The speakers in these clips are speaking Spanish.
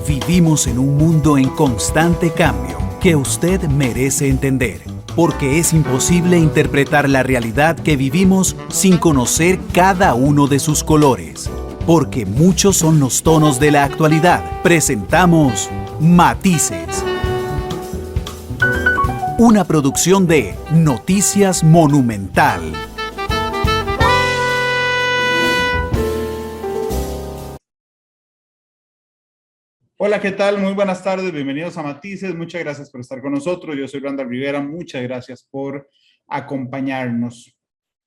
Vivimos en un mundo en constante cambio que usted merece entender, porque es imposible interpretar la realidad que vivimos sin conocer cada uno de sus colores. Porque muchos son los tonos de la actualidad. Presentamos Matices. Una producción de Noticias Monumental. Hola, ¿qué tal? Muy buenas tardes, bienvenidos a Matices, muchas gracias por estar con nosotros. Yo soy Randall Rivera, muchas gracias por acompañarnos.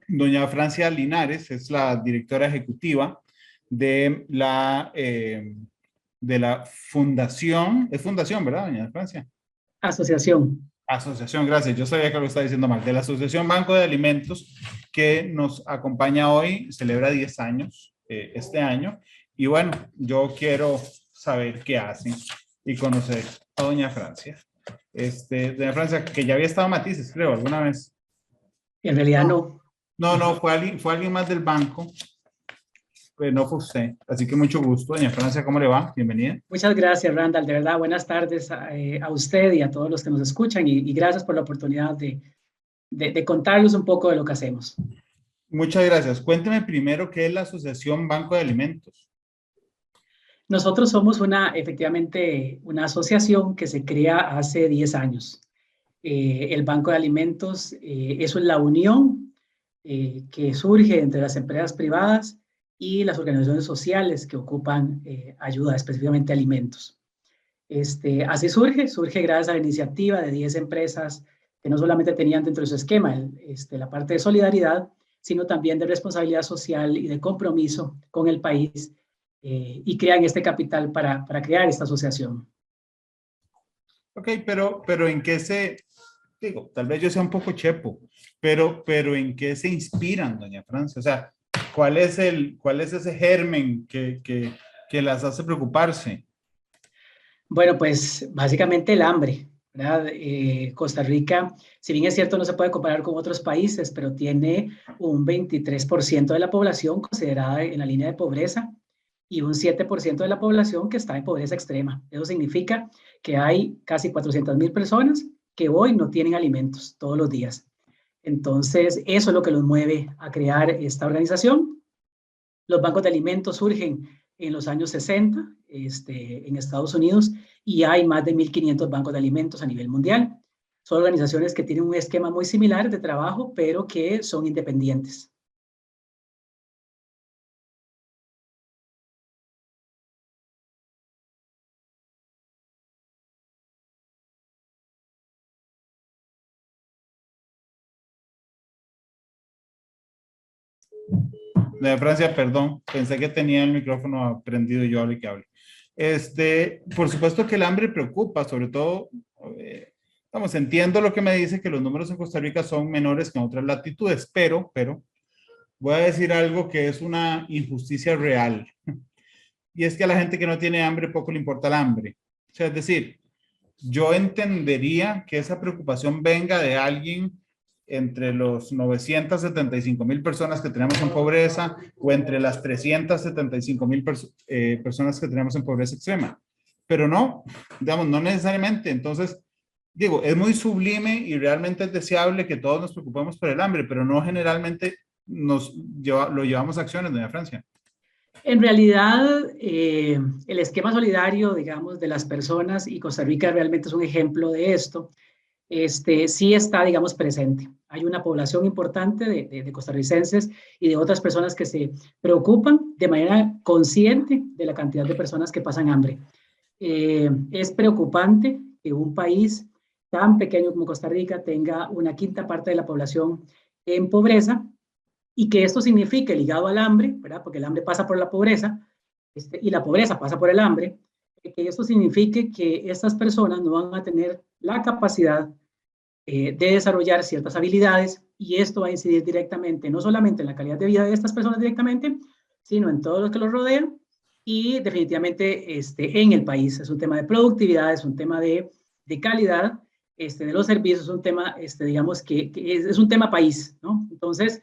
Doña Francia Linares es la directora ejecutiva de la fundación, es fundación, ¿verdad, doña Francia? Asociación. Asociación, gracias. Yo sabía que lo estaba diciendo mal. De la Asociación Banco de Alimentos, que nos acompaña hoy, celebra 10 años este año. Y bueno, yo quiero saber qué hacen y conocer a doña Francia. Doña Francia, que ya había estado en Matices, creo, alguna vez. En realidad no. No, fue alguien más del banco. Pues no fue usted. Así que mucho gusto. Doña Francia, ¿cómo le va? Bienvenida. Muchas gracias, Randall. De verdad, buenas tardes a usted y a todos los que nos escuchan y gracias por la oportunidad de contarles un poco de lo que hacemos. Muchas gracias. Cuénteme primero qué es la Asociación Banco de Alimentos. Nosotros somos efectivamente una asociación que se crea hace 10 años. El Banco de Alimentos es la unión que surge entre las empresas privadas y las organizaciones sociales que ocupan ayuda, específicamente alimentos. Así surge gracias a la iniciativa de 10 empresas que no solamente tenían dentro de su esquema la parte de solidaridad, sino también de responsabilidad social y de compromiso con el país, y crean este capital para crear esta asociación. Ok, pero ¿en qué digo, tal vez yo sea un poco chepo, pero ¿en qué se inspiran, doña Francia? O sea, ¿cuál es ese germen que las hace preocuparse? Bueno, pues básicamente el hambre, ¿verdad? Costa Rica, si bien es cierto, no se puede comparar con otros países, pero tiene un 23% de la población considerada en la línea de pobreza y un 7% de la población que está en pobreza extrema. Eso significa que hay casi 400,000 personas que hoy no tienen alimentos todos los días. Entonces, eso es lo que los mueve a crear esta organización. Los bancos de alimentos surgen en los años 60 en Estados Unidos y hay más de 1,500 bancos de alimentos a nivel mundial. Son organizaciones que tienen un esquema muy similar de trabajo, pero que son independientes. De Francia, perdón, pensé que tenía el micrófono prendido y yo hable que hable. Por supuesto que el hambre preocupa, sobre todo, entiendo lo que me dice, que los números en Costa Rica son menores que en otras latitudes, pero voy a decir algo que es una injusticia real. Y es que a la gente que no tiene hambre poco le importa el hambre. O sea, es decir, yo entendería que esa preocupación venga de alguien entre los 975,000 personas que tenemos en pobreza o entre las 375,000 personas que tenemos en pobreza extrema. Pero no, digamos, no necesariamente. Entonces, digo, es muy sublime y realmente es deseable que todos nos preocupemos por el hambre, pero no generalmente lo llevamos a acciones, doña Francia. En realidad, el esquema solidario, digamos, de las personas, y Costa Rica realmente es un ejemplo de esto, sí está, digamos, presente. Hay una población importante de costarricenses y de otras personas que se preocupan de manera consciente de la cantidad de personas que pasan hambre. Es preocupante que un país tan pequeño como Costa Rica tenga una quinta parte de la población en pobreza y que esto signifique, ligado al hambre, ¿verdad? Porque el hambre pasa por la pobreza y la pobreza pasa por el hambre, que esto signifique que estas personas no van a tener la capacidad de desarrollar ciertas habilidades, y esto va a incidir directamente, no solamente en la calidad de vida de estas personas directamente, sino en todos los que los rodean y definitivamente en el país. Es un tema de productividad, es un tema de calidad de los servicios, es un tema, digamos, que es un tema país, ¿no? Entonces,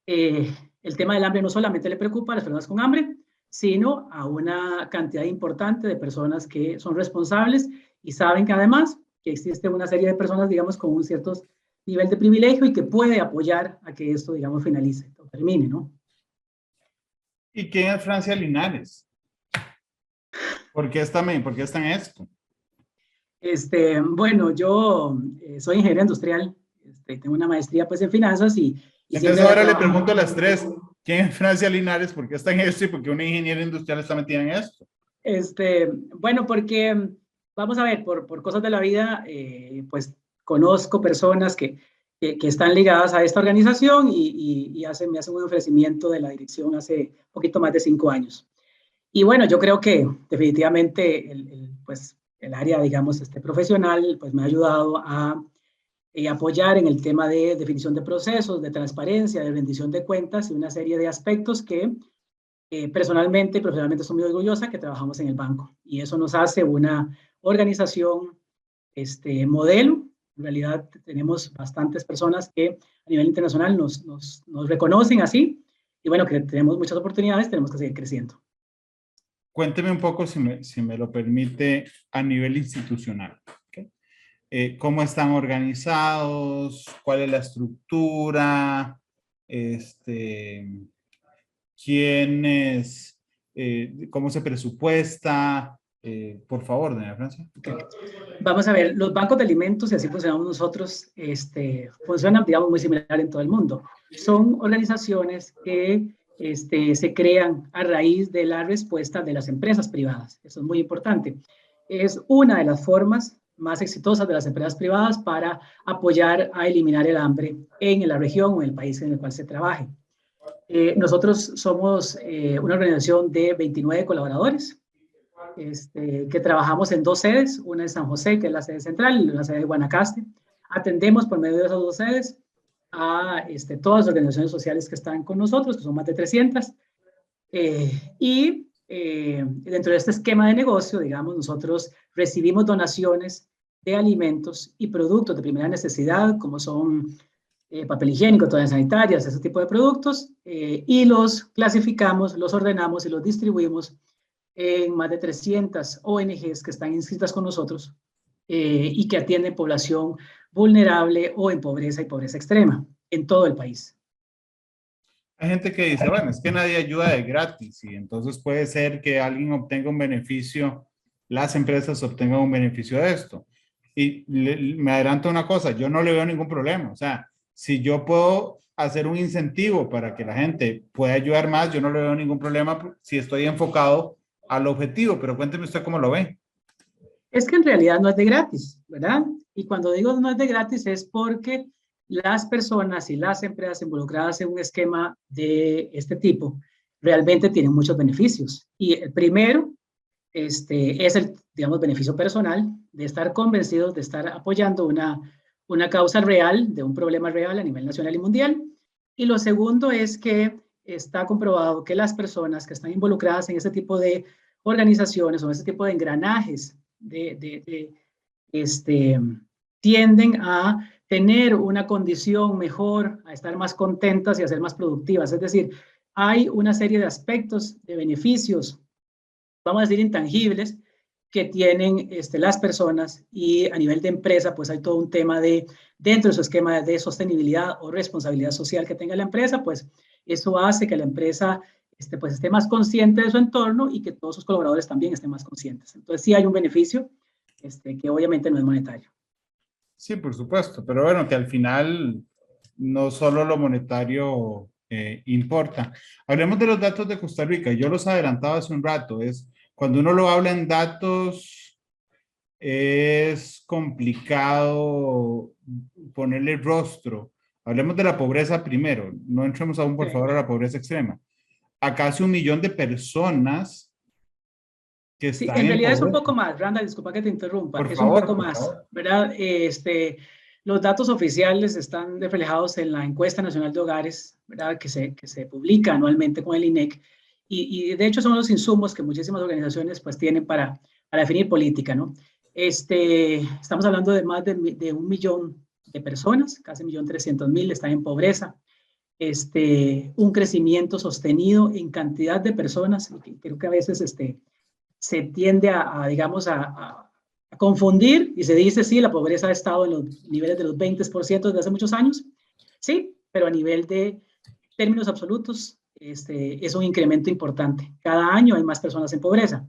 el tema del hambre no solamente le preocupa a las personas con hambre, sino a una cantidad importante de personas que son responsables y saben que además que existe una serie de personas, digamos, con un cierto nivel de privilegio y que puede apoyar a que esto, digamos, finalice o termine, ¿no? ¿Y quién es Francia Linares? ¿Por qué está en esto? Bueno, yo soy ingeniero industrial, tengo una maestría pues en finanzas y Entonces siempre había ahora le trabajado. pregunto a las tres, ¿quién es Francia Linares? ¿Por qué está en esto y por qué una ingeniera industrial está metida en esto? Bueno, porque vamos a ver, por cosas de la vida, pues conozco personas que están ligadas a esta organización y me hacen un ofrecimiento de la dirección hace un poquito más de 5 años. Y bueno, yo creo que definitivamente pues, el área, digamos, profesional, pues me ha ayudado a apoyar en el tema de definición de procesos, de transparencia, de rendición de cuentas y una serie de aspectos que personalmente y profesionalmente estoy muy orgullosa que trabajamos en el banco. Y eso nos hace una organización modelo. En realidad tenemos bastantes personas que a nivel internacional nos reconocen así. Y bueno, que tenemos muchas oportunidades, tenemos que seguir creciendo. Cuénteme un poco, si me lo permite, a nivel institucional. ¿Okay? ¿Cómo están organizados? ¿Cuál es la estructura? ¿Quiénes? ¿Cómo se presupuesta? Por favor, doña Francia. Okay. Vamos a ver, los bancos de alimentos, y así funcionamos nosotros, funcionan, digamos, muy similar en todo el mundo. Son organizaciones que se crean a raíz de la respuesta de las empresas privadas. Eso es muy importante. Es una de las formas más exitosas de las empresas privadas para apoyar a eliminar el hambre en la región o en el país en el cual se trabaje. Nosotros somos una organización de 29 colaboradores que trabajamos en 2 sedes, una en San José, que es la sede central, y una sede de Guanacaste. Atendemos por medio de esas 2 sedes a todas las organizaciones sociales que están con nosotros, que son más de 300. Dentro de este esquema de negocio, digamos, nosotros recibimos donaciones de alimentos y productos de primera necesidad, como son papel higiénico, toallas sanitarias, ese tipo de productos, y los clasificamos, los ordenamos y los distribuimos en más de 300 ONGs que están inscritas con nosotros y que atienden población vulnerable o en pobreza y pobreza extrema en todo el país. Hay gente que dice, bueno, es que nadie ayuda de gratis y entonces puede ser que alguien obtenga un beneficio, las empresas obtengan un beneficio de esto. Y me adelanto una cosa, yo no le veo ningún problema. O sea, si yo puedo hacer un incentivo para que la gente pueda ayudar más, yo no le veo ningún problema si estoy enfocado al objetivo, pero cuénteme usted cómo lo ve. Es que en realidad no es de gratis, ¿verdad? Y cuando digo no es de gratis es porque las personas y las empresas involucradas en un esquema de este tipo realmente tienen muchos beneficios. Y el primero es el, digamos, beneficio personal de estar convencidos de estar apoyando una causa real, de un problema real a nivel nacional y mundial. Y lo segundo es que está comprobado que las personas que están involucradas en este tipo de organizaciones o en este tipo de engranajes tienden a tener una condición mejor, a estar más contentas y a ser más productivas. Es decir, hay una serie de aspectos, de beneficios, vamos a decir intangibles, que tienen las personas y a nivel de empresa, pues hay todo un tema dentro de su esquema de sostenibilidad o responsabilidad social que tenga la empresa, pues eso hace que la empresa pues esté más consciente de su entorno y que todos sus colaboradores también estén más conscientes. Entonces sí hay un beneficio que obviamente no es monetario. Sí, por supuesto, pero bueno, que al final no solo lo monetario importa. Hablemos de los datos de Costa Rica. Yo los adelantaba hace un rato. Cuando uno lo habla en datos, es complicado ponerle rostro. Hablemos de la pobreza primero. No entremos aún, por favor, a la pobreza extrema. A casi 1 millón de personas que sí, están en realidad pobreza. Es un poco más, Randall, disculpa que te interrumpa, Por es favor, un poco más, favor. ¿verdad? Los datos oficiales están reflejados en la encuesta nacional de hogares, ¿verdad? Que se publica anualmente con el INEC y de hecho son los insumos que muchísimas organizaciones pues tienen para definir política, ¿no? Estamos hablando de más de 1 millón de personas, casi 1.300.000 están en pobreza. un crecimiento sostenido en cantidad de personas. Creo que a veces se tiende digamos, a confundir y se dice, sí, la pobreza ha estado en los niveles de los 20% desde hace muchos años. Sí, pero a nivel de términos absolutos, es un incremento importante. Cada año hay más personas en pobreza.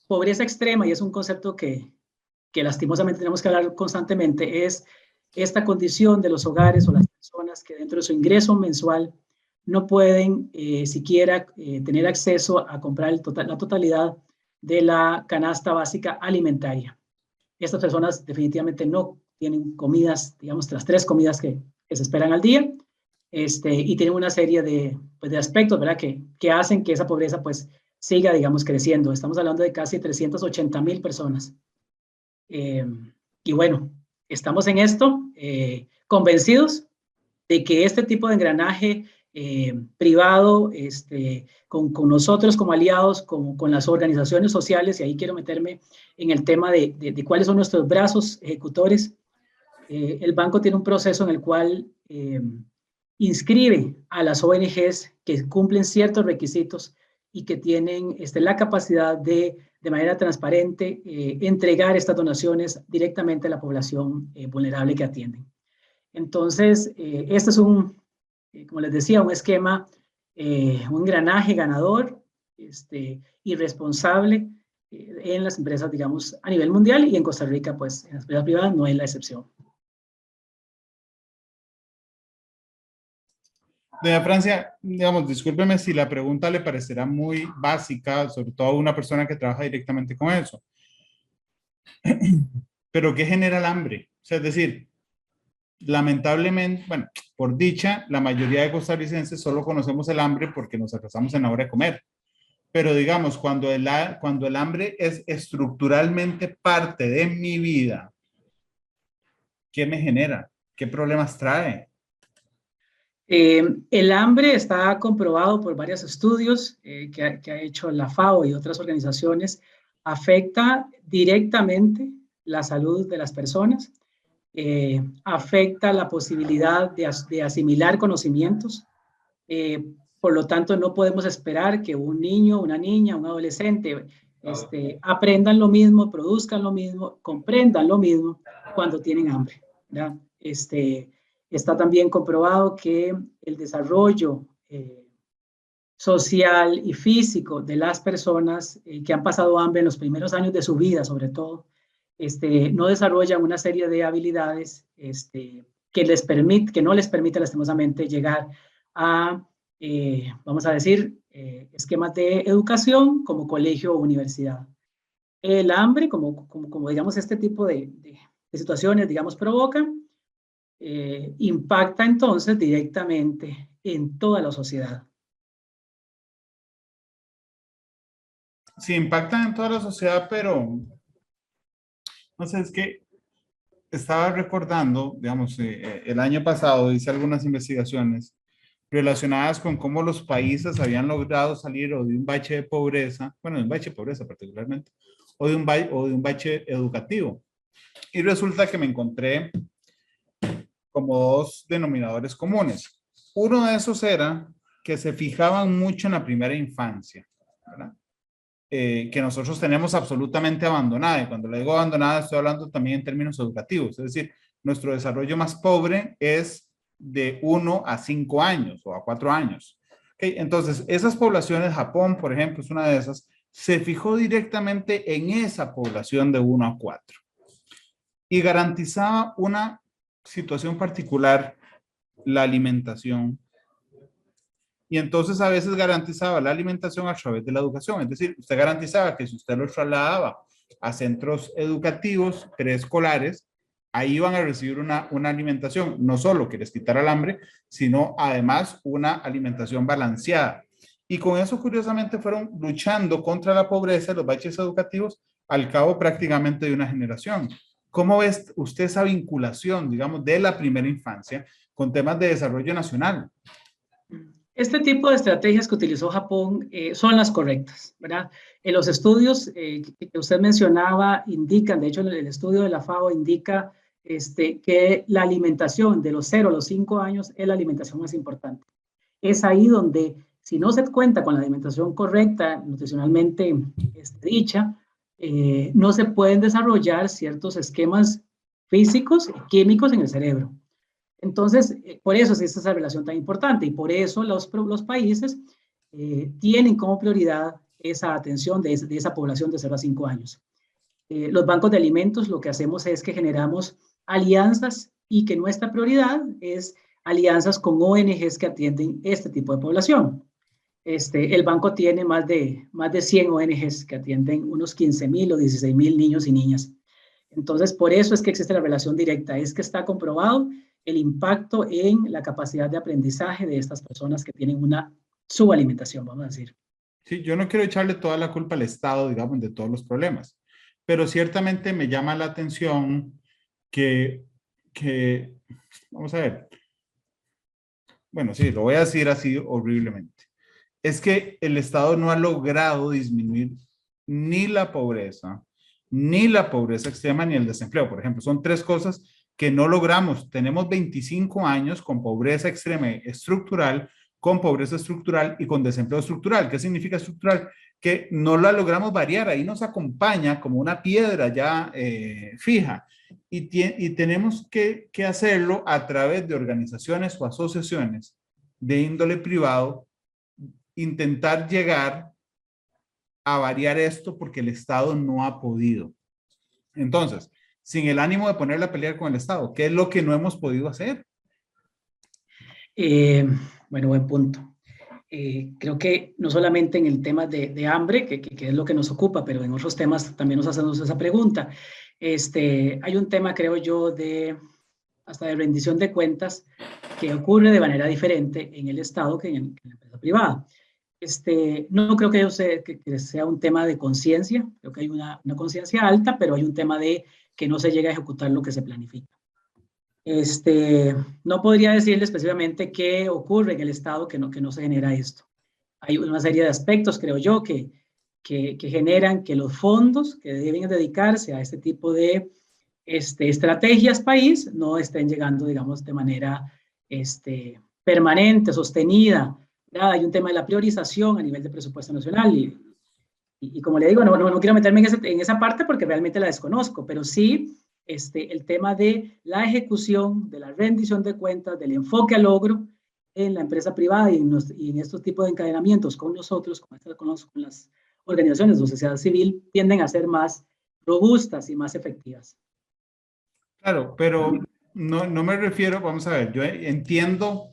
Pobreza extrema, y es un concepto que lastimosamente tenemos que hablar constantemente, es esta condición de los hogares o las personas que dentro de su ingreso mensual no pueden siquiera tener acceso a comprar la totalidad de la canasta básica alimentaria. Estas personas definitivamente no tienen comidas, digamos, las 3 comidas que se esperan al día, y tienen una serie de aspectos, ¿verdad?, que hacen que esa pobreza, pues, siga, digamos, creciendo. Estamos hablando de casi 380,000 personas. Y bueno, estamos en esto, convencidos de que este tipo de engranaje privado, con nosotros como aliados, con las organizaciones sociales, y ahí quiero meterme en el tema de cuáles son nuestros brazos ejecutores. El banco tiene un proceso en el cual inscribe a las ONGs que cumplen ciertos requisitos y que tienen la capacidad de manera transparente, entregar estas donaciones directamente a la población vulnerable que atienden. Entonces, este es como les decía, un esquema, un engranaje ganador y responsable en las empresas, digamos, a nivel mundial, y en Costa Rica, pues, en las empresas privadas no es la excepción. Doña Francia, digamos, discúlpeme si la pregunta le parecerá muy básica, sobre todo a una persona que trabaja directamente con eso. Pero ¿qué genera el hambre? O sea, es decir, lamentablemente, bueno, por dicha, la mayoría de costarricenses solo conocemos el hambre porque nos atrasamos en la hora de comer. Pero digamos, cuando el hambre es estructuralmente parte de mi vida, ¿qué me genera? ¿Qué problemas trae? El hambre está comprobado por varios estudios que ha hecho la FAO y otras organizaciones, afecta directamente la salud de las personas, afecta la posibilidad de asimilar conocimientos. Por lo tanto, no podemos esperar que un niño, una niña, un adolescente aprendan lo mismo, produzcan lo mismo, comprendan lo mismo cuando tienen hambre, ¿verdad? Está también comprobado que el desarrollo social y físico de las personas que han pasado hambre en los primeros años de su vida, sobre todo, no desarrollan una serie de habilidades que no les permite lastimosamente llegar a, vamos a decir, esquemas de educación como colegio o universidad. El hambre, como digamos, este tipo de situaciones, digamos, provocan, impacta entonces directamente en toda la sociedad. Sí, impactan en toda la sociedad, pero no sé, es que estaba recordando, digamos, el año pasado hice algunas investigaciones relacionadas con cómo los países habían logrado salir o de un bache de pobreza, bueno, de un bache de pobreza particularmente, o de un bache educativo. Y resulta que me encontré como 2 denominadores comunes. Uno de esos era que se fijaban mucho en la primera infancia, ¿verdad? Que nosotros tenemos absolutamente abandonada. Y cuando le digo abandonada, estoy hablando también en términos educativos. Es decir, nuestro desarrollo más pobre es de 1 a 5 años o a 4 años. ¿Okay? Entonces, esas poblaciones, Japón, por ejemplo, es una de esas, se fijó directamente en esa población de 1 a 4 y garantizaba una situación particular, la alimentación. Y entonces a veces garantizaba la alimentación a través de la educación. Es decir, usted garantizaba que si usted los trasladaba a centros educativos preescolares, ahí iban a recibir una alimentación, no solo que les quitara el hambre, sino además una alimentación balanceada. Y con eso, curiosamente, fueron luchando contra la pobreza, los baches educativos, al cabo prácticamente de una generación. ¿Cómo ve usted esa vinculación, digamos, de la primera infancia con temas de desarrollo nacional? Este tipo de estrategias que utilizó Japón son las correctas, ¿verdad? En los estudios que usted mencionaba indican, de hecho el estudio de la FAO indica que la alimentación de los 0 a los 5 años es la alimentación más importante. Es ahí donde, si no se cuenta con la alimentación correcta, nutricionalmente dicha, no se pueden desarrollar ciertos esquemas físicos y químicos en el cerebro. Entonces, por eso es esa relación tan importante y por eso los países tienen como prioridad esa atención de esa población de 0 a 5 años. Los bancos de alimentos lo que hacemos es que generamos alianzas y que nuestra prioridad es alianzas con ONGs que atienden este tipo de población. El banco tiene más de 100 ONGs que atienden unos 15,000 o 16,000 niños y niñas. Entonces, por eso es que existe la relación directa, es que está comprobado el impacto en la capacidad de aprendizaje de estas personas que tienen una subalimentación, vamos a decir. Sí, yo no quiero echarle toda la culpa al Estado, digamos, de todos los problemas, pero ciertamente me llama la atención que vamos a ver, bueno, sí, lo voy a decir así horriblemente, es que el Estado no ha logrado disminuir ni la pobreza extrema, ni el desempleo, por ejemplo. Son tres cosas que no logramos. Tenemos 25 años con pobreza extrema estructural, con pobreza estructural y con desempleo estructural. ¿Qué significa estructural? Que no la logramos variar. Ahí nos acompaña como una piedra ya fija. Y tenemos que hacerlo a través de organizaciones o asociaciones de índole privado, intentar llegar a variar esto porque el Estado no ha podido. Entonces, sin el ánimo de ponerle a pelear con el Estado, ¿qué es lo que no hemos podido hacer? Bueno, buen punto. Creo que no solamente en el tema de hambre, que es lo que nos ocupa, pero en otros temas también nos hacemos esa pregunta. Hay un tema, creo yo, hasta de rendición de cuentas que ocurre de manera diferente en el Estado que en la empresa privada. No creo que sea un tema de conciencia, creo que hay una conciencia alta, pero hay un tema de que no se llega a ejecutar lo que se planifica. No podría decirle específicamente qué ocurre en el Estado que no se genera esto. Hay una serie de aspectos, creo yo, que generan que los fondos que deben dedicarse a este tipo de estrategias país no estén llegando, digamos, de manera permanente, sostenida. Hay un tema de la priorización a nivel de presupuesto nacional y como le digo, no quiero meterme en esa parte porque realmente la desconozco, pero sí el tema de la ejecución, de la rendición de cuentas, del enfoque al logro en la empresa privada y en estos tipos de encadenamientos con nosotros, con las organizaciones de sociedad civil, tienden a ser más robustas y más efectivas. Claro, pero no me refiero, vamos a ver, yo entiendo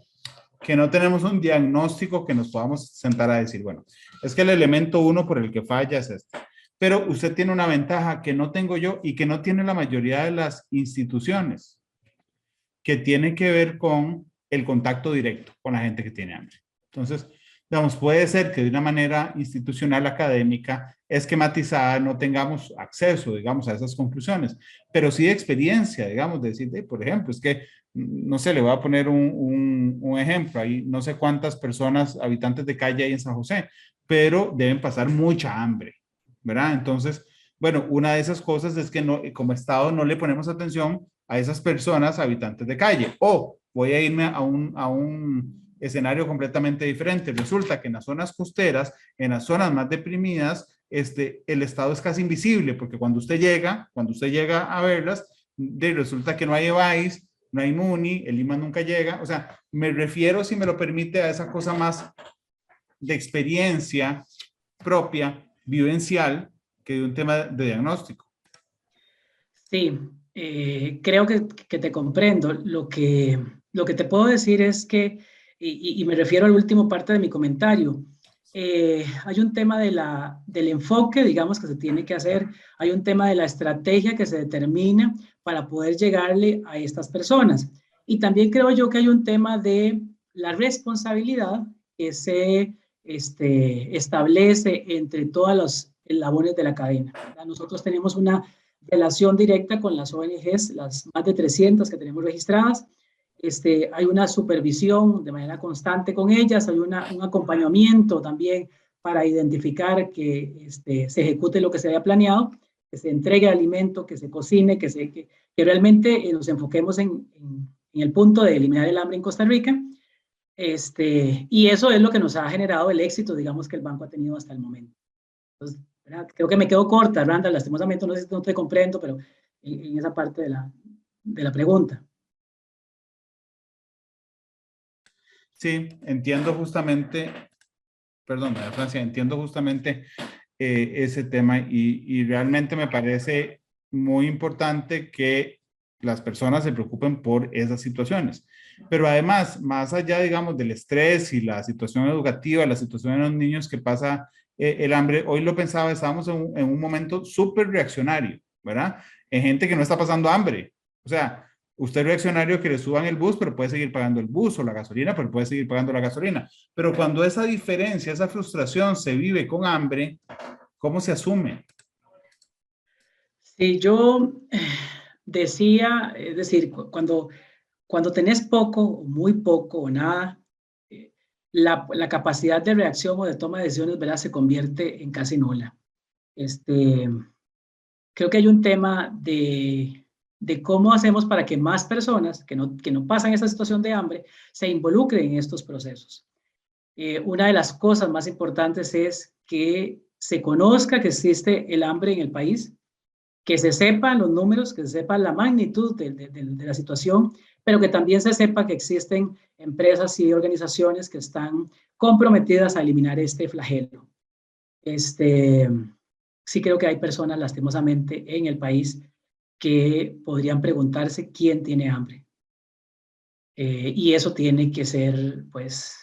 que no tenemos un diagnóstico que nos podamos sentar a decir, bueno, es que el elemento 1 por el que falla es este. Pero usted tiene una ventaja que no tengo yo y que no tiene la mayoría de las instituciones, que tiene que ver con el contacto directo con la gente que tiene hambre. Entonces, digamos, puede ser que de una manera institucional académica esquematizada no tengamos acceso, digamos, a esas conclusiones, pero sí de experiencia, digamos, de decir, por ejemplo, es que, no sé, le voy a poner un ejemplo, hay no sé cuántas personas, habitantes de calle hay en San José, pero deben pasar mucha hambre, ¿verdad? Entonces, bueno, una de esas cosas es que no, como Estado no le ponemos atención a esas personas habitantes de calle, o voy a irme a un escenario completamente diferente. Resulta que en las zonas costeras, en las zonas más deprimidas, el Estado es casi invisible, porque cuando usted llega a verlas, resulta que no hay EVAIS, no hay MUNI, el IMA nunca llega. O sea, me refiero, si me lo permite, a esa cosa más de experiencia propia, vivencial, que de un tema de diagnóstico. Sí, creo que te comprendo. Lo que te puedo decir es que, y me refiero a la última parte de mi comentario, hay un tema del enfoque, digamos, que se tiene que hacer, hay un tema de la estrategia que se determina para poder llegarle a estas personas. Y también creo yo que hay un tema de la responsabilidad que se establece entre todos los eslabones de la cadena. Nosotros tenemos una relación directa con las ONGs, las más de 300 que tenemos registradas. Hay una supervisión de manera constante con ellas, hay un acompañamiento también para identificar que se ejecute lo que se haya planeado, que se entregue alimento, que se cocine, que que realmente nos enfoquemos en el punto de eliminar el hambre en Costa Rica. Y eso es lo que nos ha generado el éxito, digamos, que el banco ha tenido hasta el momento. Entonces, ¿verdad? Creo que me quedo corta, Randall, lastimosamente no sé si no te comprendo, pero en esa parte de la pregunta. Sí, entiendo justamente, perdón, Francia, entiendo justamente ese tema y realmente me parece muy importante que las personas se preocupen por esas situaciones. Pero además, más allá, digamos, del estrés y la situación educativa, la situación de los niños que pasa el hambre, hoy lo pensaba, estábamos en un momento súper reaccionario, ¿verdad? En gente que no está pasando hambre. O sea, usted es reaccionario que le suban el bus, pero puede seguir pagando el bus o la gasolina, pero puede seguir pagando la gasolina. Pero cuando esa diferencia, esa frustración se vive con hambre, ¿cómo se asume? Sí, yo decía, es decir, cuando tenés poco, muy poco o nada, la capacidad de reacción o de toma de decisiones, ¿verdad?, se convierte en casi nula. Creo que hay un tema de cómo hacemos para que más personas que no pasan esa situación de hambre se involucren en estos procesos. Una de las cosas más importantes es que se conozca que existe el hambre en el país, que se sepan los números, que se sepa la magnitud de la situación, pero que también se sepa que existen empresas y organizaciones que están comprometidas a eliminar este flagelo. Sí creo que hay personas, lastimosamente, en el país que podrían preguntarse quién tiene hambre. Y eso tiene que ser, pues,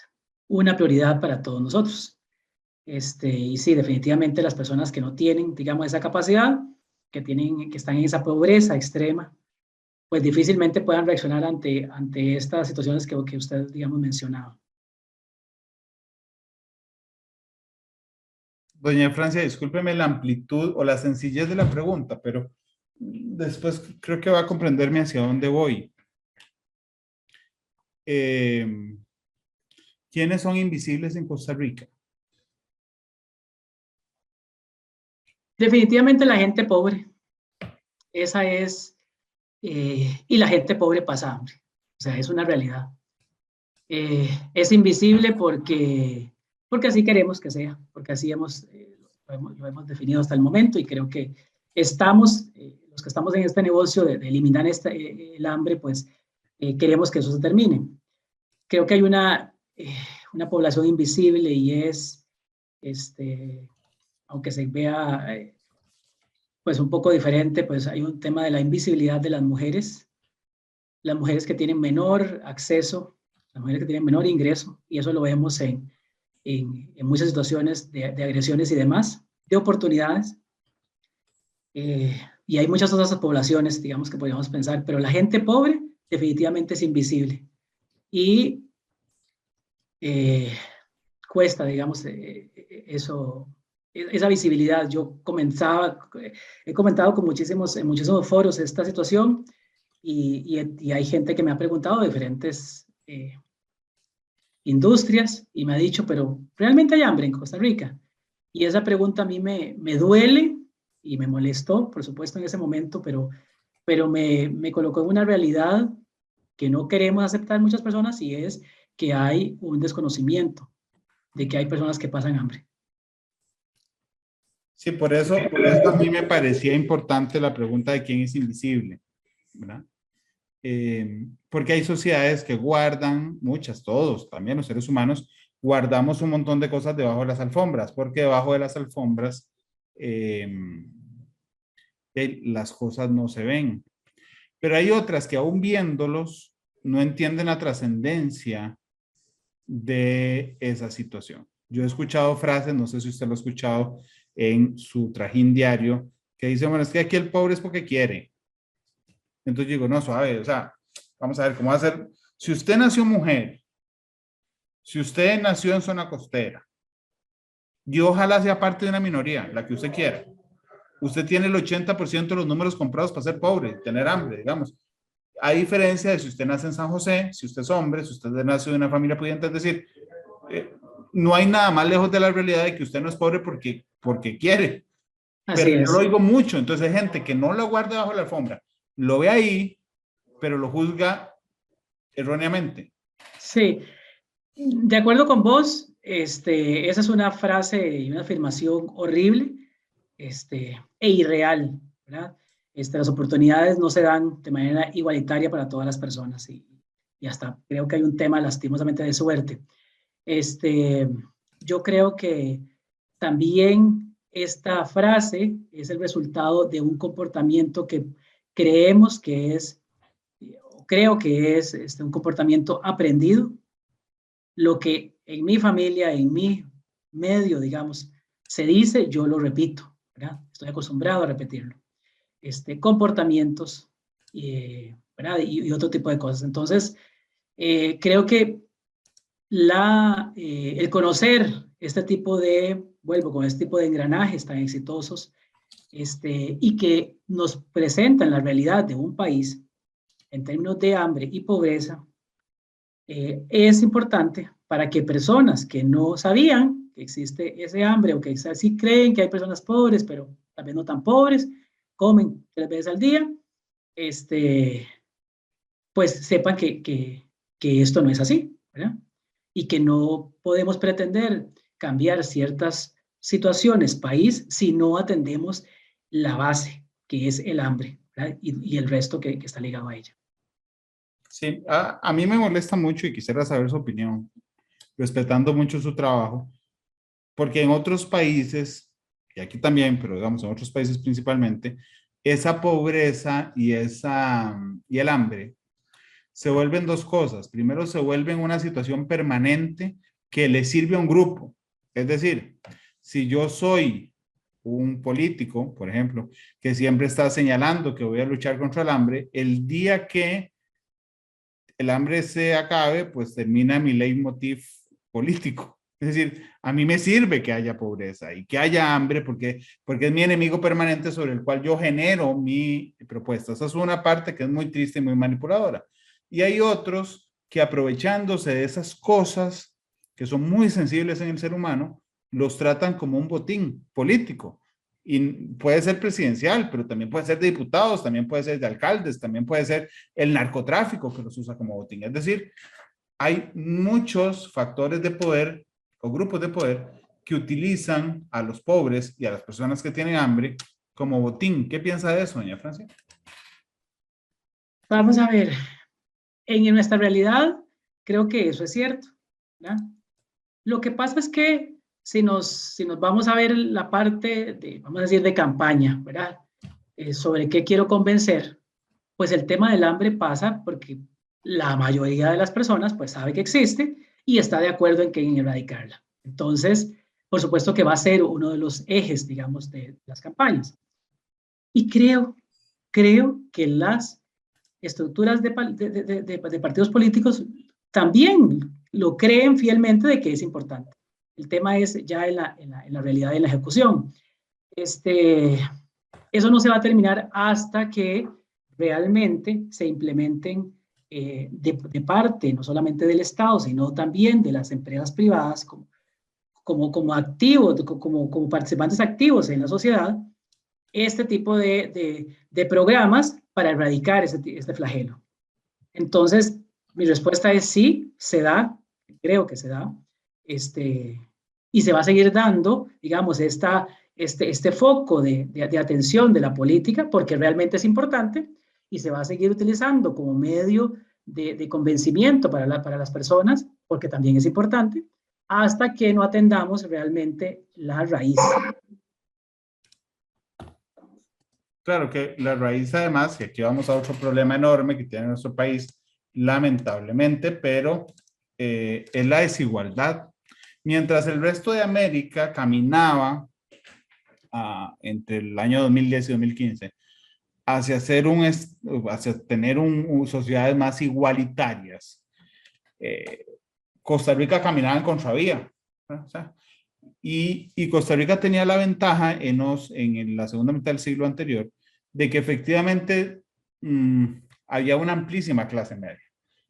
una prioridad para todos nosotros. Y sí, definitivamente las personas que no tienen, digamos, esa capacidad, que están en esa pobreza extrema, pues difícilmente puedan reaccionar ante estas situaciones que usted, digamos, mencionaba. Doña Francia, discúlpeme la amplitud o la sencillez de la pregunta, pero después creo que va a comprenderme hacia dónde voy. ¿Quiénes son invisibles en Costa Rica? Definitivamente la gente pobre. Esa es, y la gente pobre pasa hambre. O sea, es una realidad. Es invisible porque así queremos que sea, porque así lo hemos definido hasta el momento y creo que estamos, los que estamos en este negocio de eliminar el hambre, pues queremos que eso se termine. Creo que hay una población invisible y es, aunque se vea pues un poco diferente, pues hay un tema de la invisibilidad de las mujeres que tienen menor acceso, las mujeres que tienen menor ingreso, y eso lo vemos en muchas situaciones de agresiones y demás, de oportunidades. Y hay muchas otras poblaciones, digamos, que podríamos pensar, pero la gente pobre definitivamente es invisible. Y cuesta, digamos, esa visibilidad. He comentado en muchísimos foros esta situación y hay gente que me ha preguntado de diferentes industrias y me ha dicho, pero ¿realmente hay hambre en Costa Rica? Y esa pregunta a mí me duele y me molestó, por supuesto, en ese momento, pero me colocó en una realidad que no queremos aceptar muchas personas y es que hay un desconocimiento de que hay personas que pasan hambre. Sí, por eso a mí me parecía importante la pregunta de quién es invisible, ¿verdad? Porque hay sociedades que guardan, muchas, todos, también los seres humanos, guardamos un montón de cosas debajo de las alfombras, porque debajo de las alfombras las cosas no se ven. Pero hay otras que aún viéndolos, no entienden la trascendencia de esa situación. Yo he escuchado frases, no sé si usted lo ha escuchado en su trajín diario, que dicen, bueno, es que aquí el pobre es porque quiere. Entonces digo, no, suave, o sea, vamos a ver cómo va a ser. Si usted nació mujer, si usted nació en zona costera, y ojalá sea parte de una minoría, la que usted quiera, usted tiene el 80% de los números comprados para ser pobre, tener hambre, digamos. A diferencia de si usted nace en San José, si usted es hombre, si usted nace de una familia pudiente, es decir, no hay nada más lejos de la realidad de que usted no es pobre porque quiere. Así Pero es. yo lo oigo mucho, entonces hay gente que no lo guarda bajo la alfombra, lo ve ahí, pero lo juzga erróneamente. Sí, de acuerdo con vos, esa es una frase y una afirmación horrible, e irreal, ¿verdad? Las oportunidades no se dan de manera igualitaria para todas las personas y hasta creo que hay un tema lastimosamente de suerte. Yo creo que también esta frase es el resultado de un comportamiento que creemos que es, creo que es un comportamiento aprendido. Lo que en mi familia, en mi medio, digamos, se dice, yo lo repito, ¿verdad? Estoy acostumbrado a repetirlo. Comportamientos, ¿verdad? Y otro tipo de cosas. Entonces, creo que el conocer este tipo de, vuelvo con este tipo de engranajes tan exitosos, y que nos presentan la realidad de un país en términos de hambre y pobreza, es importante para que personas que no sabían que existe ese hambre o que sí creen que hay personas pobres, pero tal vez no tan pobres, comen 3 veces al día, pues sepan que esto no es así, ¿verdad? Y que no podemos pretender cambiar ciertas situaciones, país, si no atendemos la base, que es el hambre, ¿verdad? Y el resto que está ligado a ella. Sí, a mí me molesta mucho y quisiera saber su opinión, respetando mucho su trabajo, porque en otros países, y aquí también, pero digamos en otros países principalmente, esa pobreza y el hambre se vuelven dos cosas. Primero, se vuelven una situación permanente que le sirve a un grupo. Es decir, si yo soy un político, por ejemplo, que siempre está señalando que voy a luchar contra el hambre, el día que el hambre se acabe, pues termina mi leitmotiv político. Es decir, a mí me sirve que haya pobreza y que haya hambre porque es mi enemigo permanente sobre el cual yo genero mi propuesta. Esa es una parte que es muy triste y muy manipuladora. Y hay otros que aprovechándose de esas cosas que son muy sensibles en el ser humano, los tratan como un botín político. Y puede ser presidencial, pero también puede ser de diputados, también puede ser de alcaldes, también puede ser el narcotráfico que los usa como botín. Es decir, hay muchos factores de poder o grupos de poder que utilizan a los pobres y a las personas que tienen hambre como botín. ¿Qué piensa de eso, doña Francia? Vamos a ver, en nuestra realidad creo que eso es cierto, ¿verdad? Lo que pasa es que si nos vamos a ver la parte de, vamos a decir, de campaña, ¿verdad? Sobre qué quiero convencer, pues el tema del hambre pasa porque la mayoría de las personas pues sabe que existe y está de acuerdo en que hay que erradicarla. Entonces, por supuesto que va a ser uno de los ejes, digamos, de las campañas. Y creo que las estructuras de partidos políticos también lo creen fielmente de que es importante. El tema es ya en la realidad y en la ejecución. Eso no se va a terminar hasta que realmente se implementen de parte, no solamente del Estado, sino también de las empresas privadas como activos, como participantes activos en la sociedad, este tipo de programas para erradicar este flagelo. Entonces, mi respuesta es sí, se da, creo que se da, y se va a seguir dando, digamos, este foco de atención de la política, porque realmente es importante, y se va a seguir utilizando como medio de convencimiento para las personas, porque también es importante, hasta que no atendamos realmente la raíz. Claro que la raíz además, y aquí vamos a otro problema enorme que tiene nuestro país, lamentablemente, pero es la desigualdad. Mientras el resto de América caminaba entre el año 2010 y 2015 hacia tener sociedades más igualitarias, Costa Rica caminaba en contravía. O sea, y Costa Rica tenía la ventaja en la segunda mitad del siglo anterior de que efectivamente había una amplísima clase media.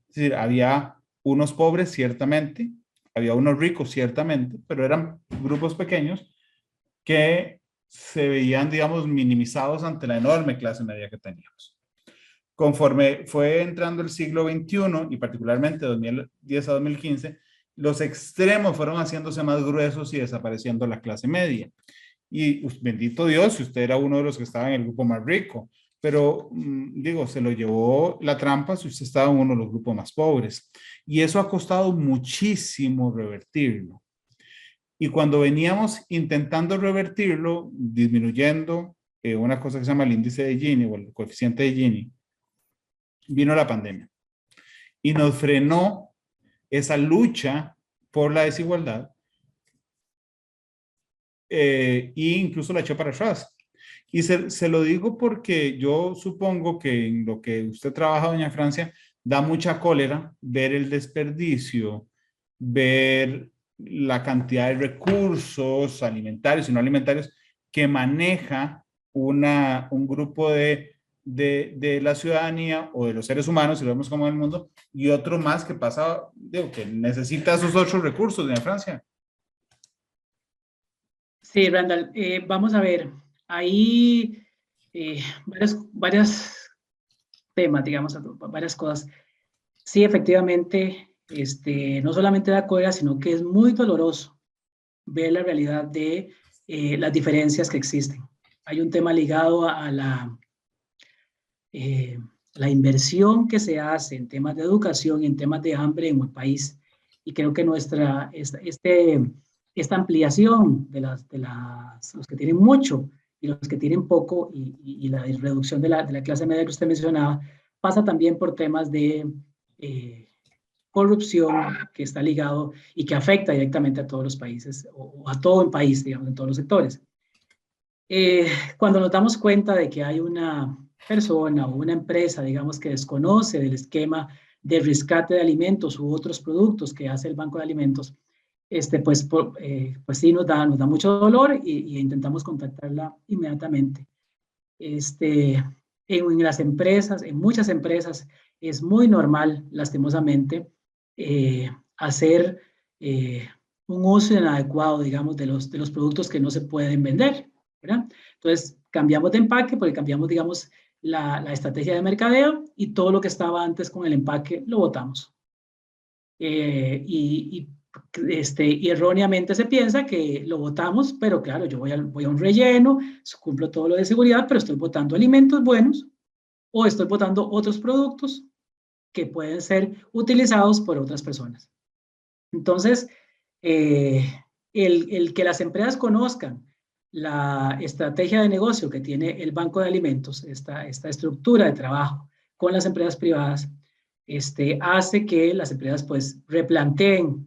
Es decir, había unos pobres ciertamente, había unos ricos ciertamente, pero eran grupos pequeños que se veían, digamos, minimizados ante la enorme clase media que teníamos. Conforme fue entrando el siglo XXI y particularmente 2010 a 2015, los extremos fueron haciéndose más gruesos y desapareciendo la clase media. Y bendito Dios, si usted era uno de los que estaba en el grupo más rico, pero digo, se lo llevó la trampa si usted estaba en uno de los grupos más pobres. Y eso ha costado muchísimo revertirlo. Y cuando veníamos intentando revertirlo, disminuyendo una cosa que se llama el índice de Gini o el coeficiente de Gini, vino la pandemia y nos frenó esa lucha por la desigualdad e incluso la echó para atrás. Y se lo digo porque yo supongo que en lo que usted trabaja, doña Francia, da mucha cólera ver el desperdicio, ver la cantidad de recursos alimentarios y no alimentarios que maneja un grupo de la ciudadanía o de los seres humanos, si lo vemos como en el mundo, y otro más que pasa, digo, que necesita esos otros recursos, doña Francia. Sí, Randall, vamos a ver, hay varios temas, digamos, varias cosas. Sí, efectivamente, no solamente da cólera, sino que es muy doloroso ver la realidad de las diferencias que existen. Hay un tema ligado a la inversión que se hace en temas de educación y en temas de hambre en un país. Y creo que esta ampliación de los que tienen mucho y los que tienen poco y la reducción de la clase media que usted mencionaba, pasa también por temas de corrupción que está ligado y que afecta directamente a todos los países o a todo el país, digamos, en todos los sectores. Cuando nos damos cuenta de que hay una persona o una empresa, digamos, que desconoce del esquema de rescate de alimentos u otros productos que hace el Banco de Alimentos, pues sí nos da mucho dolor y intentamos contactarla inmediatamente. En las empresas, en muchas empresas, es muy normal, lastimosamente, hacer un uso inadecuado, digamos, de los productos que no se pueden vender, ¿verdad? Entonces, cambiamos de empaque porque cambiamos, digamos, la estrategia de mercadeo y todo lo que estaba antes con el empaque lo botamos. Y erróneamente se piensa que lo botamos, pero claro, yo voy a un relleno, cumplo todo lo de seguridad, pero estoy botando alimentos buenos o estoy botando otros productos que pueden ser utilizados por otras personas. Entonces, el que las empresas conozcan la estrategia de negocio que tiene el Banco de Alimentos, esta estructura de trabajo con las empresas privadas, hace que las empresas pues replanteen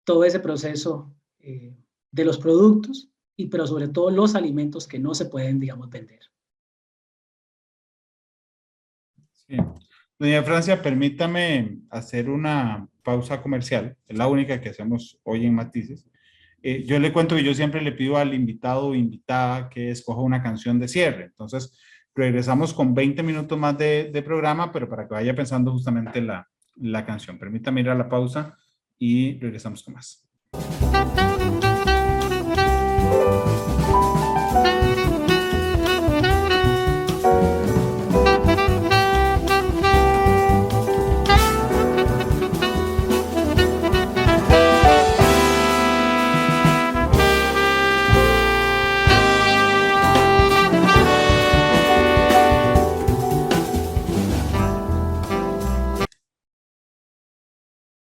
todo ese proceso de los productos, pero sobre todo los alimentos que no se pueden, digamos, vender. Sí. Doña Francia, permítame hacer una pausa comercial, es la única que hacemos hoy en Matices. Yo le cuento que yo siempre le pido al invitado o invitada que escoja una canción de cierre. Entonces, regresamos con 20 minutos más de programa, pero para que vaya pensando justamente la canción. Permítame ir a la pausa y regresamos con más.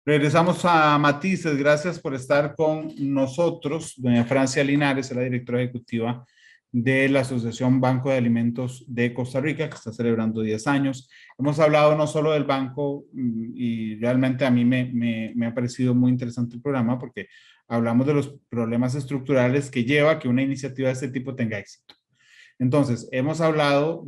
Regresamos a Matices. Gracias por estar con nosotros. Doña Francia Linares es la directora ejecutiva de la Asociación Banco de Alimentos de Costa Rica, que está celebrando 10 años. Hemos hablado no solo del banco y realmente a mí me ha parecido muy interesante el programa porque hablamos de los problemas estructurales que lleva a que una iniciativa de este tipo tenga éxito. Entonces, hemos hablado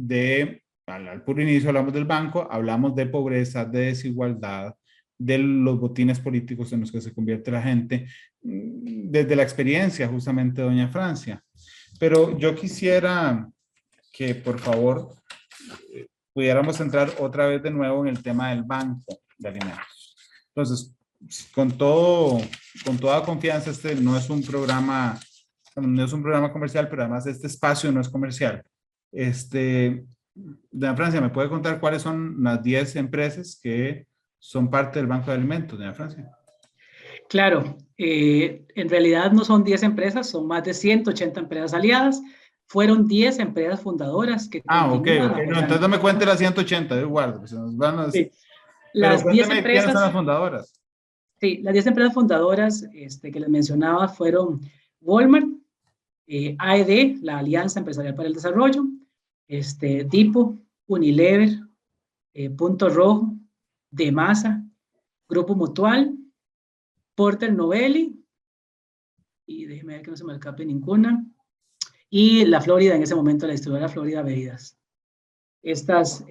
al puro inicio hablamos del banco, hablamos de pobreza, de desigualdad, de los botines políticos en los que se convierte la gente, desde la experiencia justamente de doña Francia. Pero yo quisiera que por favor pudiéramos entrar otra vez de nuevo en el tema del banco de alimentos. Entonces, con toda confianza, no es un programa comercial, pero además este espacio no es comercial. Doña Francia, ¿me puede contar cuáles son las 10 empresas que son parte del Banco de Alimentos, doña Francia? Claro, en realidad no son 10 empresas, son más de 180 empresas aliadas. Fueron 10 empresas fundadoras que Ah, ok, continúan ok. No, apoyando. entonces no me cuente las 180, yo guardo, pues se nos van las... Sí. Pero Las 10 cuénteme quiénes son empresas, las fundadoras. sí, las 10 empresas fundadoras que les mencionaba fueron Walmart, AED, la Alianza Empresarial para el Desarrollo, DIPO, Unilever, Punto Rojo, Demasa, Grupo Mutual, Porter Novelli, y déjeme ver que no se me escape ninguna, y la Florida, en ese momento la distribuidora Florida Bebidas. Estas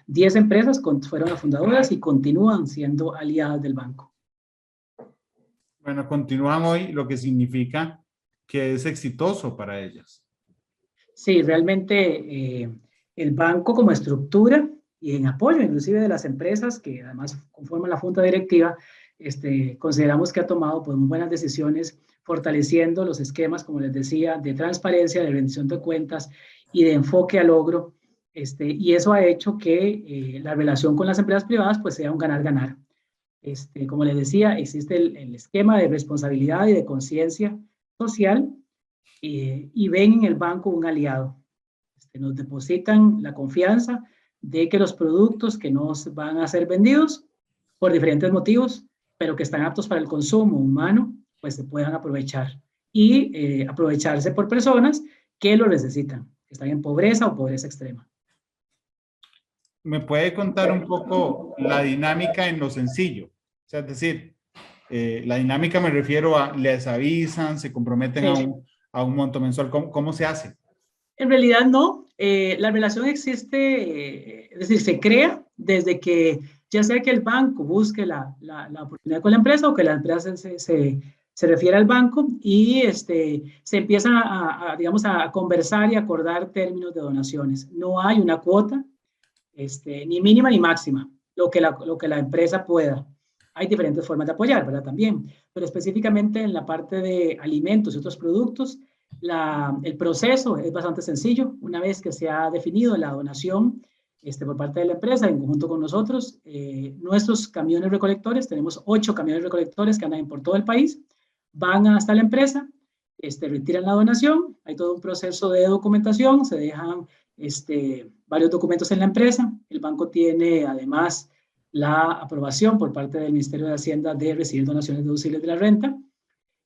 10 empresas fueron las fundadoras y continúan siendo aliadas del banco. Bueno, continúan hoy, lo que significa que es exitoso para ellas. Sí, realmente el banco como estructura y en apoyo inclusive de las empresas que además conforman la junta directiva, consideramos que ha tomado pues, muy buenas decisiones fortaleciendo los esquemas, como les decía, de transparencia, de rendición de cuentas y de enfoque al logro. Y eso ha hecho que la relación con las empresas privadas pues sea un ganar-ganar. Como les decía, existe el esquema de responsabilidad y de conciencia social y ven en el banco un aliado. Nos depositan la confianza de que los productos que nos van a ser vendidos por diferentes motivos, pero que están aptos para el consumo humano, pues se puedan aprovechar y aprovecharse por personas que lo necesitan, que están en pobreza o pobreza extrema. ¿Me puede contar un poco la dinámica en lo sencillo? O sea, es decir, la dinámica me refiero a, les avisan, se comprometen a un monto mensual, ¿cómo se hace? En realidad no, la relación existe, es decir, se crea desde que ya sea que el banco busque la oportunidad con la empresa o que la empresa se refiere al banco y se empieza digamos, a conversar y acordar términos de donaciones. No hay una cuota, ni mínima ni máxima, lo que la empresa pueda. Hay diferentes formas de apoyar, ¿verdad? También, pero específicamente en la parte de alimentos y otros productos, el proceso es bastante sencillo. Una vez que se ha definido la donación por parte de la empresa, en conjunto con nosotros, nuestros camiones recolectores, tenemos 8 camiones recolectores que andan por todo el país, van hasta la empresa, retiran la donación, hay todo un proceso de documentación, se dejan varios documentos en la empresa, el banco tiene además la aprobación por parte del Ministerio de Hacienda de recibir donaciones deducibles de la renta,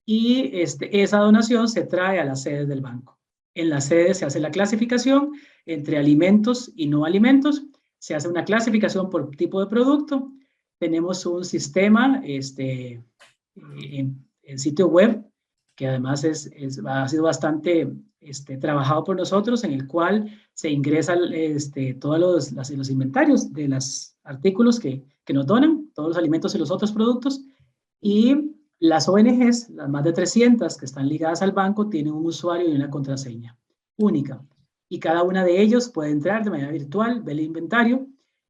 y esa donación se trae a las sedes del banco. En las sedes se hace la clasificación entre alimentos y no alimentos, se hace una clasificación por tipo de producto, tenemos un sistema en sitio web que además ha sido bastante trabajado por nosotros, en el cual se ingresan todos los inventarios de los artículos que nos donan, todos los alimentos y los otros productos, y las ONGs, las más de 300 que están ligadas al banco, tienen un usuario y una contraseña única. Y cada una de ellos puede entrar de manera virtual, ver el inventario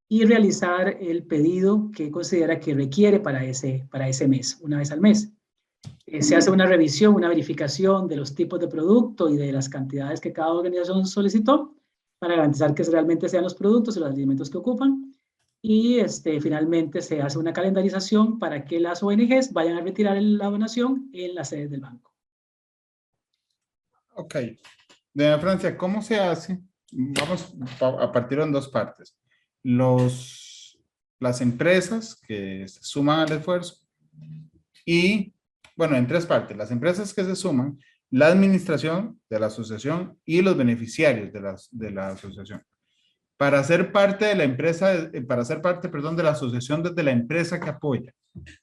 y realizar el pedido que considera que requiere para ese mes, una vez al mes. Se hace una revisión, una verificación de los tipos de producto y de las cantidades que cada organización solicitó para garantizar que realmente sean los productos y los alimentos que ocupan. Y finalmente se hace una calendarización para que las ONGs vayan a retirar la donación en las sedes del banco. Ok. Doña Francia, ¿cómo se hace? Vamos a partir en 2 partes. Las empresas que se suman al esfuerzo y, bueno, en 3 partes. Las empresas que se suman, la administración de la asociación y los beneficiarios de la asociación. Para ser parte de la empresa, para ser parte, perdón, de la asociación desde la empresa que apoya.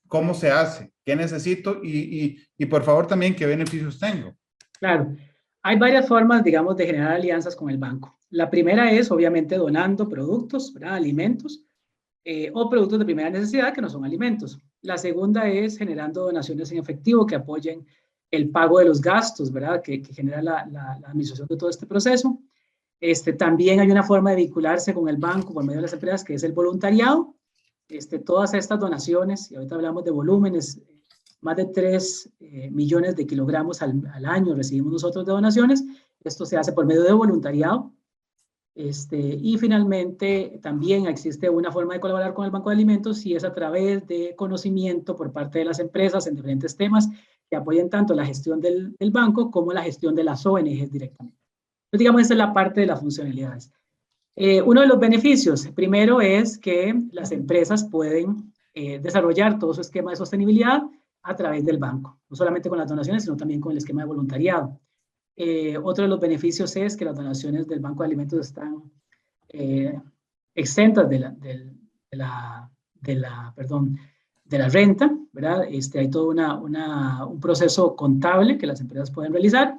¿Cómo se hace? ¿Qué necesito? Y por favor también, ¿qué beneficios tengo? Claro, hay varias formas, digamos, de generar alianzas con el banco. La primera es, obviamente, donando productos, ¿verdad? Alimentos o productos de primera necesidad que no son alimentos. La segunda es generando donaciones en efectivo que apoyen el pago de los gastos, ¿verdad? Que genera la administración de todo este proceso. También hay una forma de vincularse con el banco por medio de las empresas, que es el voluntariado. Todas estas donaciones, y ahorita hablamos de volúmenes, más de 3 millones de kilogramos al año recibimos nosotros de donaciones. Esto se hace por medio de voluntariado. Y finalmente, también existe una forma de colaborar con el Banco de Alimentos y es a través de conocimiento por parte de las empresas en diferentes temas que apoyen tanto la gestión del banco como la gestión de las ONGs directamente. Entonces, digamos, esa es la parte de las funcionalidades. Uno de los beneficios, primero, es que las empresas pueden desarrollar todo su esquema de sostenibilidad a través del banco, no solamente con las donaciones, sino también con el esquema de voluntariado. Otro de los beneficios es que las donaciones del Banco de Alimentos están exentas de la renta, ¿verdad? Hay todo un proceso contable que las empresas pueden realizar,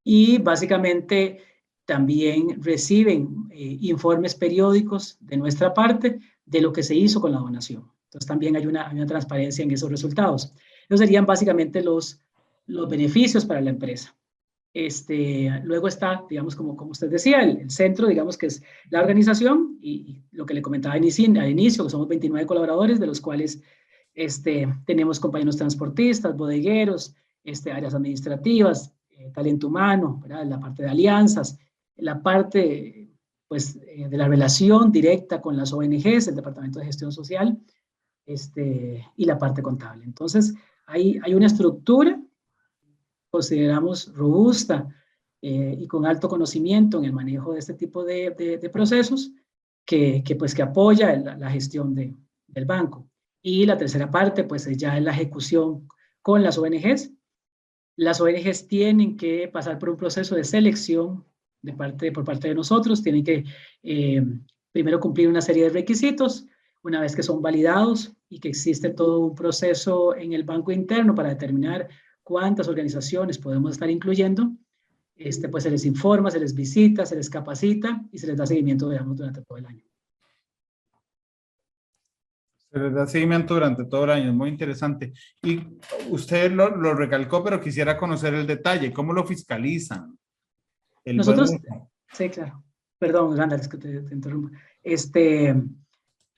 y básicamente también reciben informes periódicos de nuestra parte de lo que se hizo con la donación. Entonces también hay una transparencia en esos resultados. Esos serían básicamente los beneficios para la empresa. Luego está, digamos, como usted decía, el centro, digamos, que es la organización y lo que le comentaba al inicio, que somos 29 colaboradores, de los cuales tenemos compañeros transportistas, bodegueros, áreas administrativas, talento humano, ¿verdad? La parte de alianzas, la parte, pues, de la relación directa con las ONGs, el Departamento de Gestión Social, y la parte contable. Entonces, hay una estructura, consideramos robusta y con alto conocimiento en el manejo de este tipo de procesos que apoya la gestión del banco. Y la tercera parte, pues, ya es la ejecución con las ONGs. Las ONGs tienen que pasar por un proceso de selección por parte de nosotros, tienen que primero cumplir una serie de requisitos, una vez que son validados y que existe todo un proceso en el banco interno para determinar cuántas organizaciones podemos estar incluyendo, pues se les informa, se les visita, se les capacita y se les da seguimiento, digamos, durante todo el año. Se les da seguimiento durante todo el año, es muy interesante. Y usted lo recalcó, pero quisiera conocer el detalle. ¿Cómo lo fiscalizan? Nosotros, sí, claro. Perdón, Randall, es que te interrumpo.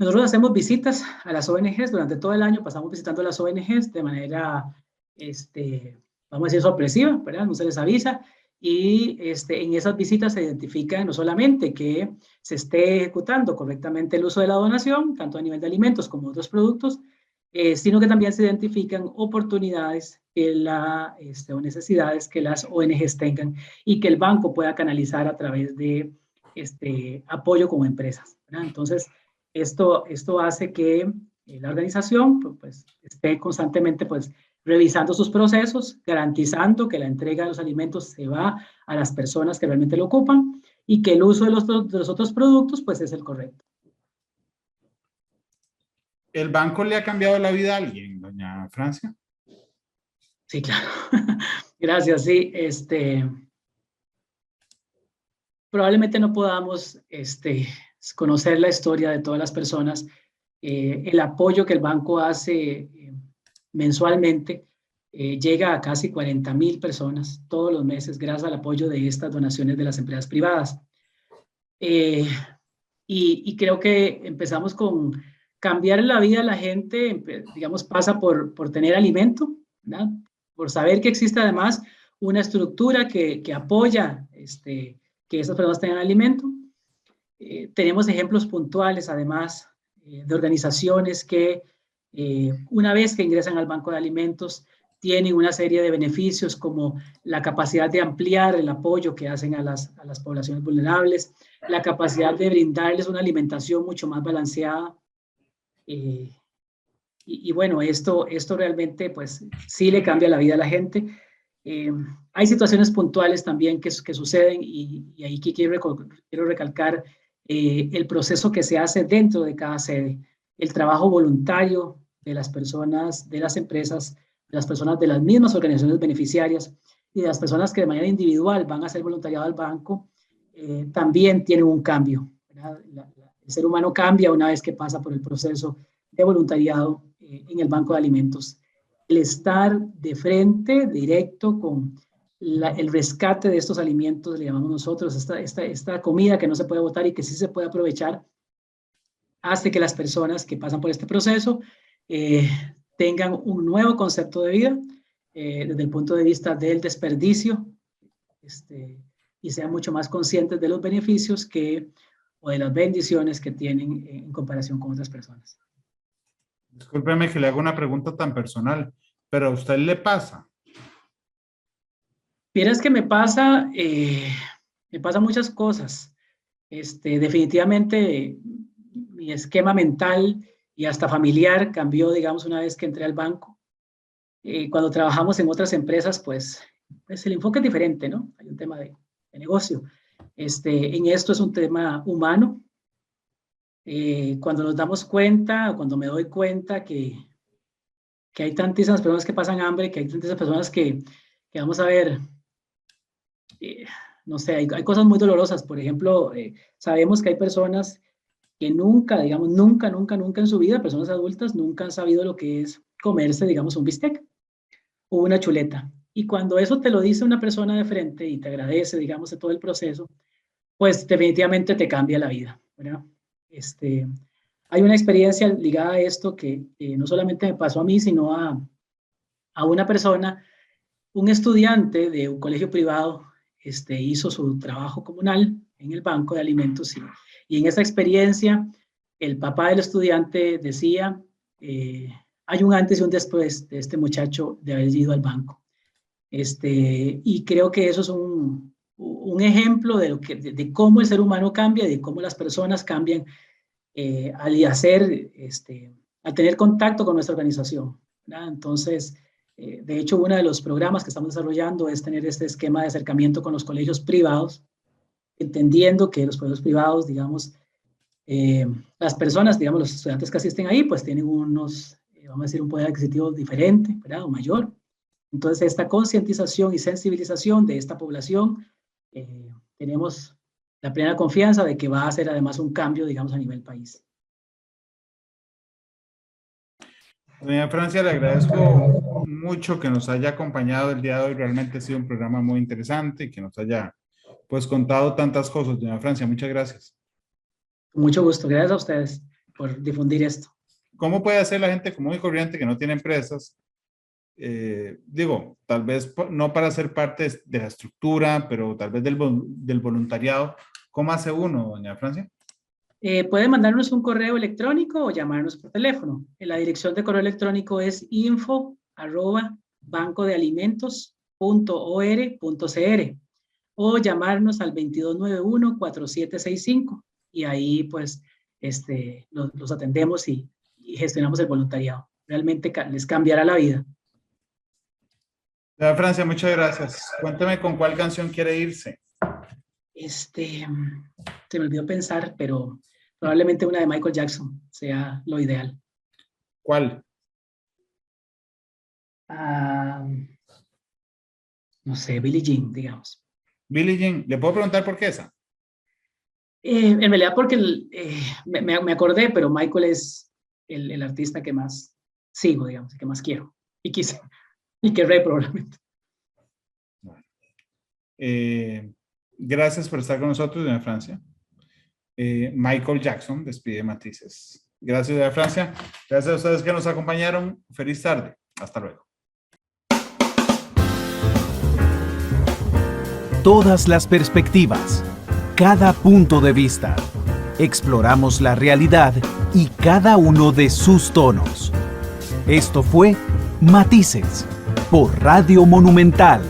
Nosotros hacemos visitas a las ONGs durante todo el año, pasamos visitando a las ONGs de manera, vamos a decir, sorpresiva, ¿verdad? No se les avisa. Y en esas visitas se identifica no solamente que se esté ejecutando correctamente el uso de la donación, tanto a nivel de alimentos como otros productos, sino que también se identifican oportunidades o necesidades que las ONGs tengan y que el banco pueda canalizar a través de apoyo como empresas, ¿verdad? Entonces, esto hace que la organización pues, esté constantemente pues, revisando sus procesos, garantizando que la entrega de los alimentos se va a las personas que realmente lo ocupan y que el uso de los otros productos pues es el correcto. ¿El banco le ha cambiado la vida a alguien, doña Francia? Sí, claro. Gracias, sí. Probablemente no podamos conocer la historia de todas las personas. El apoyo que el banco hace mensualmente llega a casi 40,000 personas todos los meses gracias al apoyo de estas donaciones de las empresas privadas. Y creo que empezamos con cambiar la vida de la gente, digamos, pasa por tener alimento, ¿verdad? Por saber que existe además una estructura que apoya que esas personas tengan alimento. Tenemos ejemplos puntuales, además, de organizaciones que una vez que ingresan al Banco de Alimentos tienen una serie de beneficios como la capacidad de ampliar el apoyo que hacen a las poblaciones vulnerables, la capacidad de brindarles una alimentación mucho más balanceada. Y bueno, esto realmente pues sí le cambia la vida a la gente. Hay situaciones puntuales también que suceden y ahí quiero recalcar el proceso que se hace dentro de cada sede, el trabajo voluntario de las personas, de las empresas, de las personas de las mismas organizaciones beneficiarias y de las personas que de manera individual van a hacer voluntariado al banco, también tienen un cambio, ¿verdad? El ser humano cambia una vez que pasa por el proceso de voluntariado en el Banco de Alimentos. El estar de frente, directo, con el rescate de estos alimentos, le llamamos nosotros, esta comida que no se puede botar y que sí se puede aprovechar, hace que las personas que pasan por este proceso tengan un nuevo concepto de vida desde el punto de vista del desperdicio, y sean mucho más conscientes de los beneficios o de las bendiciones que tienen en comparación con otras personas. Discúlpeme que le haga una pregunta tan personal, pero ¿a usted le pasa? Vieras que me pasa muchas cosas. Definitivamente mi esquema mental y hasta familiar cambió, digamos, una vez que entré al banco. Cuando trabajamos en otras empresas, pues el enfoque es diferente, ¿no? Hay un tema de negocio. En esto es un tema humano. Cuando nos damos cuenta, o cuando me doy cuenta que hay tantísimas personas que pasan hambre, que hay tantísimas personas que vamos a ver, no sé, hay cosas muy dolorosas. Por ejemplo, sabemos que hay personas que nunca, digamos, nunca en su vida, personas adultas, nunca han sabido lo que es comerse, digamos, un bistec o una chuleta. Y cuando eso te lo dice una persona de frente y te agradece, digamos, de todo el proceso, pues definitivamente te cambia la vida, ¿verdad? Hay una experiencia ligada a esto que no solamente me pasó a mí, sino a una persona, un estudiante de un colegio privado, hizo su trabajo comunal en el banco de alimentos y en esa experiencia el papá del estudiante decía, hay un antes y un después de este muchacho de haber ido al banco. Y creo que eso es un ejemplo de cómo el ser humano cambia y de cómo las personas cambian al tener contacto con nuestra organización, ¿verdad? Entonces, de hecho, uno de los programas que estamos desarrollando es tener este esquema de acercamiento con los colegios privados, entendiendo que los colegios privados, digamos, las personas, digamos, los estudiantes que asisten ahí, pues tienen vamos a decir, un poder adquisitivo diferente, ¿verdad? O mayor. Entonces, esta concientización y sensibilización de esta población, tenemos la plena confianza de que va a hacer además un cambio, digamos, a nivel país. Doña Francia, le agradezco mucho que nos haya acompañado el día de hoy. Realmente ha sido un programa muy interesante y que nos haya, pues, contado tantas cosas. Doña Francia, muchas gracias. Con mucho gusto. Gracias a ustedes por difundir esto. ¿Cómo puede hacer la gente común y corriente que no tiene empresas? Tal vez no para ser parte de la estructura, pero tal vez del voluntariado. ¿Cómo hace uno, doña Francia? Puede mandarnos un correo electrónico o llamarnos por teléfono. La dirección de correo electrónico es info@bancodealimentos.or.cr o llamarnos al 2291-4765 y ahí pues los atendemos y gestionamos el voluntariado. Realmente les cambiará la vida. Doña Francia, muchas gracias. Cuénteme con cuál canción quiere irse. Se me olvidó pensar, pero probablemente una de Michael Jackson sea lo ideal. ¿Cuál? No sé, Billie Jean, digamos. Billie Jean. ¿Le puedo preguntar por qué esa? En realidad porque me acordé, pero Michael es el artista que más sigo, digamos, que más quiero y quise y querré probablemente. Bueno. Gracias por estar con nosotros, doña Francia. Michael Jackson despide Matices. Gracias, doña Francia. Gracias a ustedes que nos acompañaron. Feliz tarde. Hasta luego. Todas las perspectivas, cada punto de vista. Exploramos la realidad y cada uno de sus tonos. Esto fue Matices por Radio Monumental.